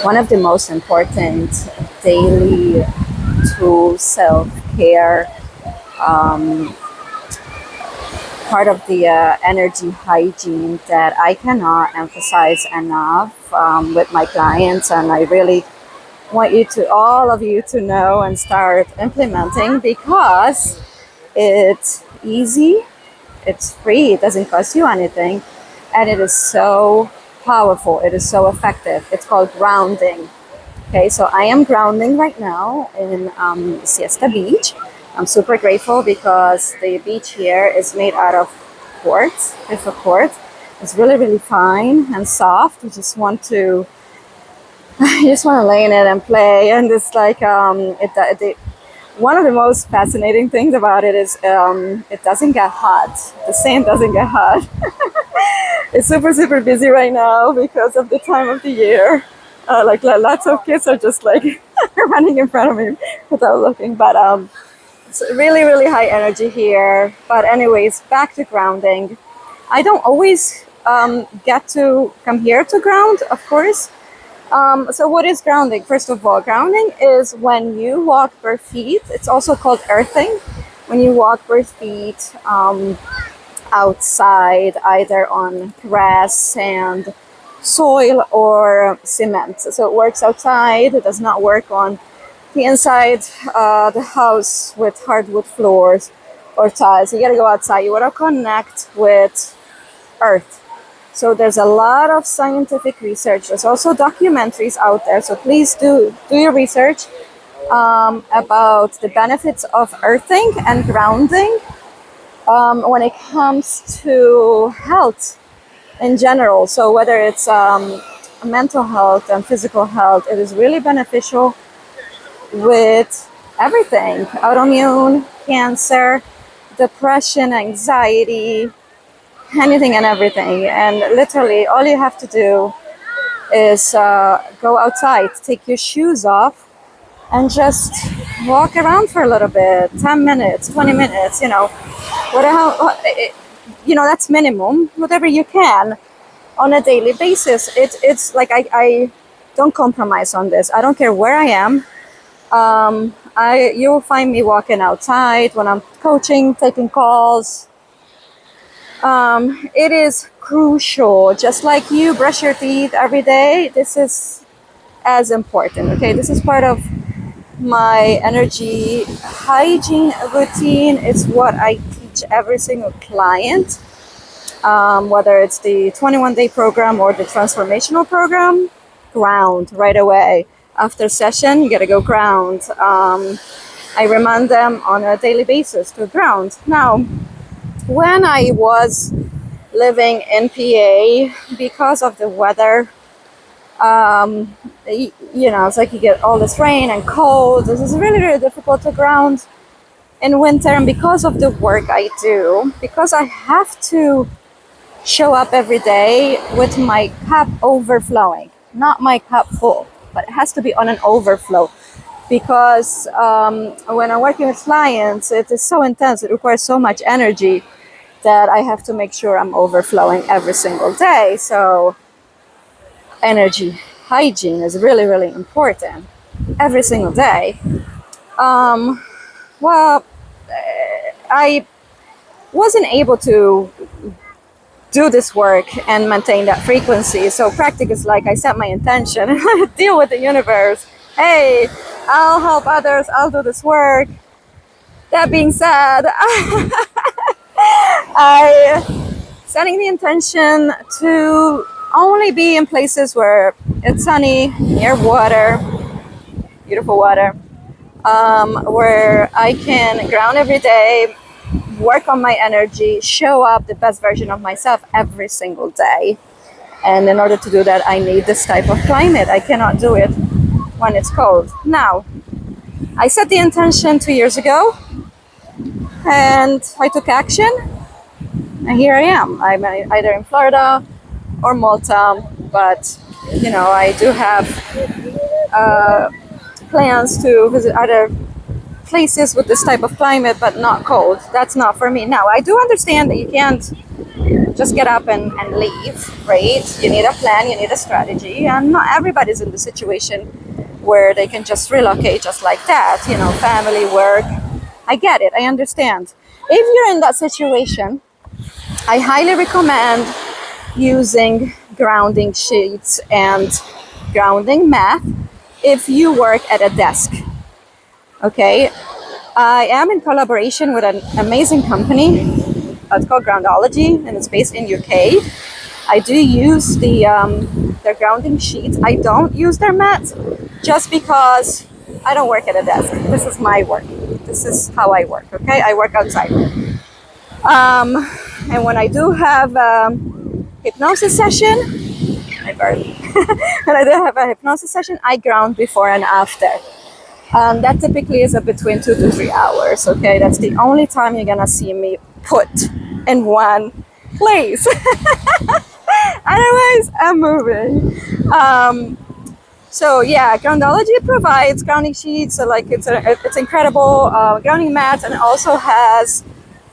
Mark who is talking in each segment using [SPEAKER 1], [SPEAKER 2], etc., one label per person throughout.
[SPEAKER 1] One of the most important daily tools, self-care, um, part of the energy hygiene that I cannot emphasize enough with my clients, and I really want all of you to know and start implementing, because it's easy, it's free, it doesn't cost you anything, and it is so powerful, it is so effective. It's called grounding. Okay, so I am grounding right now in Siesta Beach. I'm super grateful because the beach here is made out of quartz, crystal quartz. It's really, really fine and soft. You just want to, you just want to lay in it and play. And it's like, one of the most fascinating things about it is it doesn't get hot. The sand doesn't get hot. It's super, super busy right now because of the time of the year. Like lots of kids are just like running in front of me without looking. But it's really, really high energy here. But anyways, back to grounding. I don't always get to come here to ground, of course. So what is grounding? First of all, grounding is when you walk bare feet. It's also called earthing. When you walk bare feet outside, either on grass, sand, soil, or cement. So it works outside. It does not work on the inside the house with hardwood floors or tiles. You gotta go outside. You wanna connect with earth. So there's a lot of scientific research. There's also documentaries out there. So please do your research about the benefits of earthing and grounding when it comes to health in general. So whether it's mental health and physical health, it is really beneficial with everything: autoimmune, cancer, depression, anxiety, anything and everything. And literally all you have to do is go outside, take your shoes off, and just walk around for a little bit, 10 minutes, 20 minutes, whatever, that's minimum, whatever you can on a daily basis. It's like I don't compromise on this. I don't care where I am. You will find me walking outside when I'm coaching, taking calls. It is crucial. Just like you brush your teeth every day, this is as important. Okay, this is part of my energy hygiene routine. It's what I teach every single client, whether it's the 21-day program or the transformational program. Ground right away. After session, you gotta go ground. I remind them on a daily basis to ground. Now, when I was living in PA, because of the weather, it's like you get all this rain and cold. This is really, really difficult to ground in winter. And because of the work I do, because I have to show up every day with my cup overflowing, not my cup full, but it has to be on an overflow. Because when I'm working with clients, it is so intense, it requires so much energy that I have to make sure I'm overflowing every single day. So energy hygiene is really, really important every single day. I wasn't able to do this work and maintain that frequency. So practice is like I set my intention and I deal with the universe. Hey, I'll help others, I'll do this work. That being said, I setting the intention to only be in places where it's sunny, near water, beautiful water, where I can ground every day, work on my energy, show up the best version of myself every single day. And in order to do that, I need this type of climate. I cannot do it when it's cold. Now, I set the intention 2 years ago, and I took action, and here I am. I'm either in Florida or Malta, but I do have plans to visit other places with this type of climate, but not cold. That's not for me. Now, I do understand that you can't just get up and leave, right? You need a plan, you need a strategy, and not everybody's in the situation where they can just relocate just like that, you know, family, work. I get it, I understand. If you're in that situation, I highly recommend using grounding sheets and grounding mat if you work at a desk. Okay, I am in collaboration with an amazing company. It's called Groundology, and it's based in UK. I do use their grounding sheets. I don't use their mats just because I don't work at a desk. This is my work. This is how I work. Okay, I work outside. And when I do have hypnosis session, when I do have a hypnosis session, I ground before and after. That typically is between 2 to 3 hours. Okay, that's the only time you're gonna see me put in one place. Otherwise, I'm moving. So yeah, Groundology provides grounding sheets. So like it's incredible grounding mats, and it also has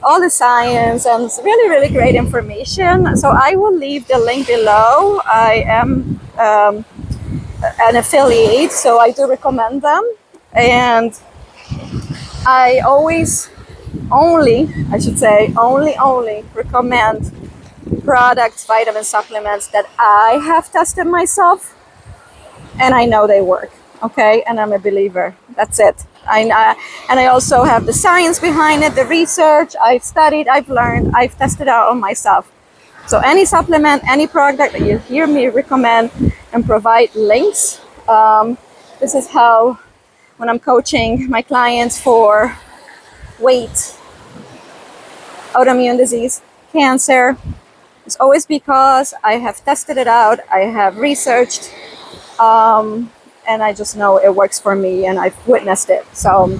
[SPEAKER 1] all the science and it's really great information. So I will leave the link below. I am an affiliate, so I do recommend them, and I always only recommend products, vitamin supplements that I have tested myself and I know they work. Okay, and I'm a believer. That's it. And I also have the science behind it, the research. I've studied, I've learned, I've tested out on myself. So any supplement, any product that you hear me recommend and provide links, this is how, when I'm coaching my clients for weight, autoimmune disease, cancer, it's always because I have tested it out, I have researched, and I just know it works for me and I've witnessed it. So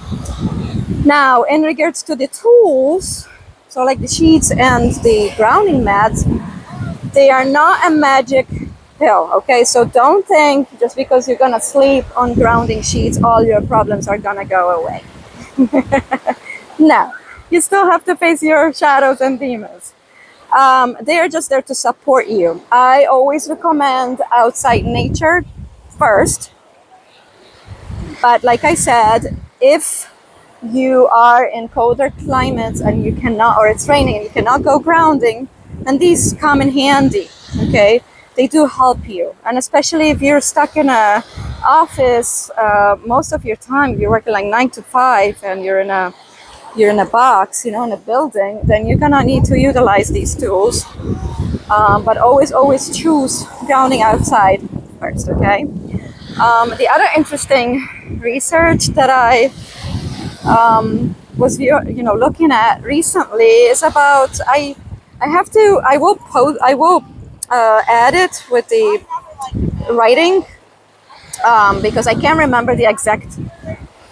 [SPEAKER 1] now in regards to the tools, so like the sheets and the grounding mats, they are not a magic pill, okay? So don't think just because you're gonna sleep on grounding sheets, all your problems are gonna go away. No, you still have to face your shadows and demons. They are just there to support you. I always recommend outside nature first. But like I said, if you are in colder climates and you cannot, or it's raining and you cannot go grounding, then these come in handy, okay? They do help you. And especially if you're stuck in a office most of your time, you're working like 9 to 5 and you're in a box, you know, in a building, then you're gonna need to utilize these tools. But always choose grounding outside first, okay? The other interesting research that I was looking at recently is about I will add it with the writing because I can't remember the exact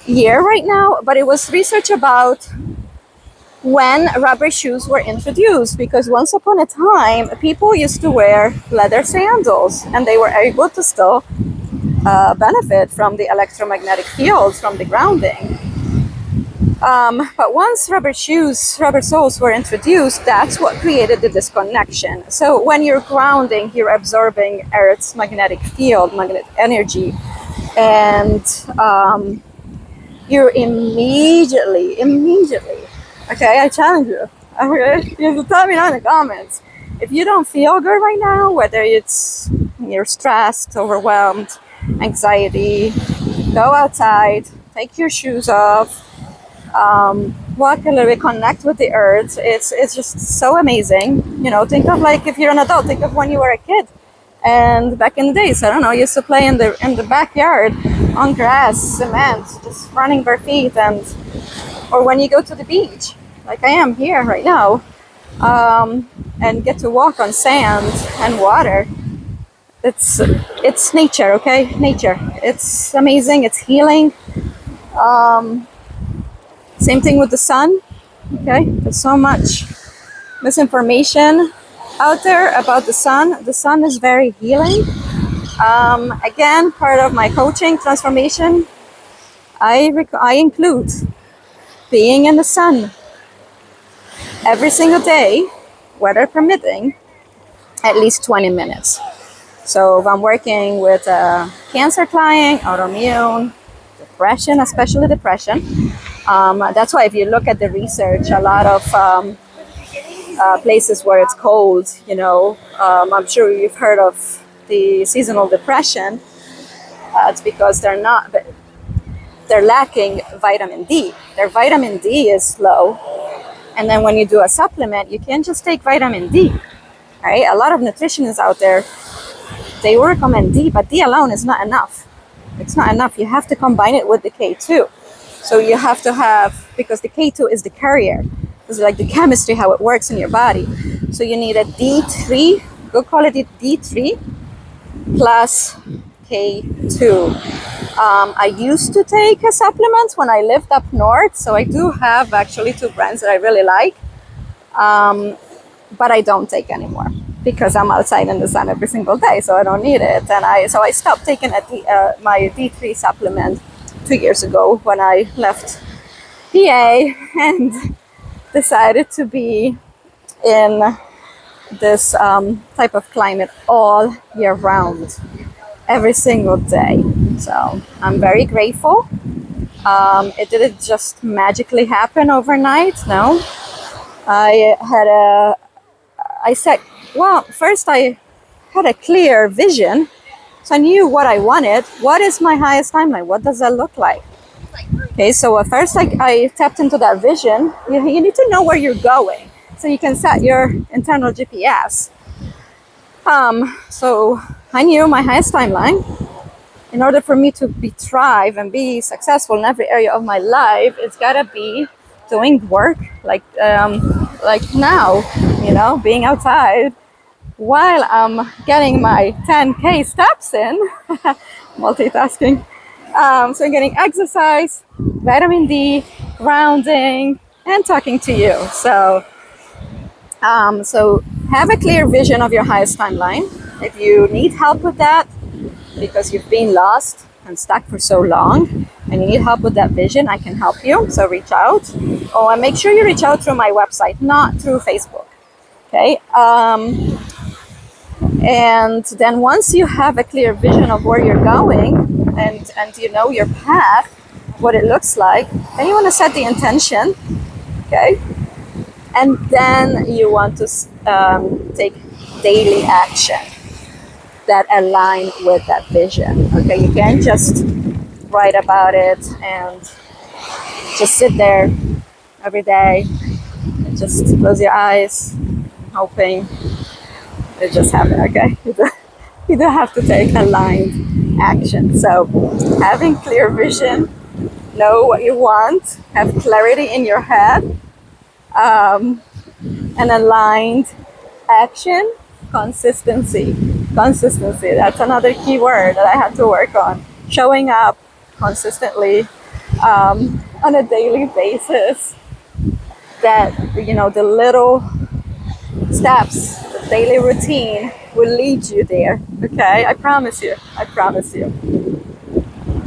[SPEAKER 1] year right now, but it was research about when rubber shoes were introduced, because once upon a time people used to wear leather sandals and they were able to still benefit from the electromagnetic fields from the grounding. But once rubber soles were introduced, that's what created the disconnection. So when you're grounding, you're absorbing Earth's magnetic field, magnetic energy, and you're immediately, okay, I challenge you, okay, you have to tell me down in the comments. If you don't feel good right now, whether you're stressed, overwhelmed, anxiety, go outside, take your shoes off, walk a little bit, connect with the earth. It's just so amazing. You know, think of like if you're an adult, think of when you were a kid. And back in the days, I don't know, you used to play in the backyard on grass, cement, just running bare feet, or when you go to the beach, like I am here right now, and get to walk on sand and water. It's nature, okay? Nature. It's amazing. It's healing. Same thing with the sun. Okay, there's so much misinformation out there about the sun. The sun is very healing. Again, part of my coaching transformation, I include being in the sun every single day, weather permitting, at least 20 minutes. So if I'm working with a cancer client, autoimmune, depression, especially depression, that's why if you look at the research, a lot of places where it's cold, I'm sure you've heard of the seasonal depression. It's because they're lacking vitamin D. Their vitamin D is low. And then when you do a supplement, you can't just take vitamin D, right? A lot of nutritionists out there, they recommend D, but D alone is not enough. It's not enough. You have to combine it with the K2. So you have to have, because the K2 is the carrier. It's like the chemistry, how it works in your body. So you need a D3, good quality D3 plus K2. I used to take a supplement when I lived up north. So I do have actually 2 brands that I really like. But I don't take anymore because I'm outside in the sun every single day, so I don't need it. And I stopped taking my D3 supplement 2 years ago when I left PA and decided to be in this type of climate all year round, every single day. So I'm very grateful. It didn't just magically happen overnight. No, first I had a clear vision. So I knew what I wanted. What is my highest timeline? What does that look like? Okay, so at first I tapped into that vision. You need to know where you're going so you can set your internal GPS. So I knew my highest timeline. In order for me to thrive and be successful in every area of my life, it's gotta be doing work like now, being outside while I'm getting my 10K steps in, multitasking. So I'm getting exercise, vitamin D, grounding, and talking to you. So have a clear vision of your highest timeline. If you need help with that, because you've been lost and stuck for so long and you need help with that vision, I can help you. So reach out. Oh, and make sure you reach out through my website, not through Facebook. Okay. And then once you have a clear vision of where you're going and you know your path, what it looks like, then you want to set the intention. Okay. And then you want to take daily action that align with that vision. Okay, you can't just write about it and just sit there every day and just close your eyes, hoping it just happens. Okay, you do have to take aligned action. So having clear vision, know what you want, have clarity in your head, and aligned action. Consistency, that's another key word that I had to work on. Showing up consistently on a daily basis, that the little steps, the daily routine will lead you there. Okay, I promise you.